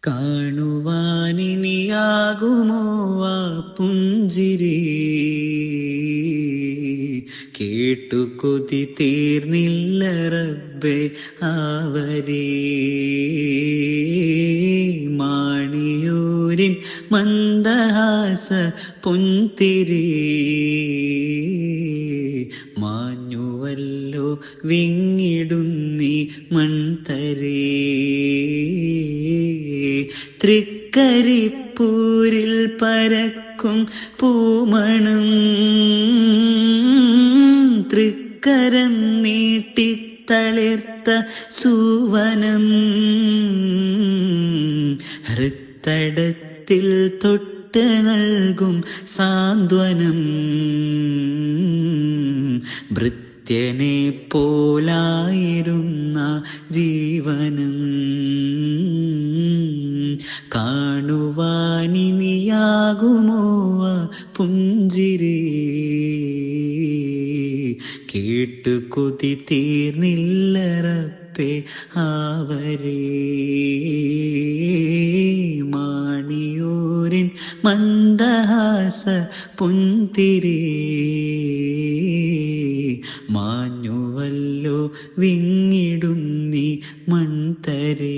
കാണുവാനിനിയാകുമോ ആ പുഞ്ചിരി, കേട്ടു കൊതി തീർന്നില്ല റബ്ബേ ആവരേ. മാണിയൂരിൻ മന്ദഹാസ പൊൻതിരി, മാഞ്ഞുവല്ലോ വിങ്ങിടുന്നീ മൺതരേ. തൃക്കരിപ്പൂരിൽ പരക്കും പൂമണം, തൃക്കരം നീട്ടിത്തളിർത്ത സുവനം, ഹൃത്തടത്തിൽ തൊട്ട് നൽകും സാന്ത്വനം, ഭൃത്യനെ പോലായിരുന്ന ജീവനം. കാണുവാനിനിയാകുമോ ആ പുഞ്ചിരി, കേട്ടു കൊതി തീർന്നില്ല റബ്ബേ ആവരേ. മാണിയൂരിൻ മന്ദഹാസ പുൻതിരി, മാഞ്ഞുവല്ലോ വിങ്ങിടുന്നീ മൺതരേ.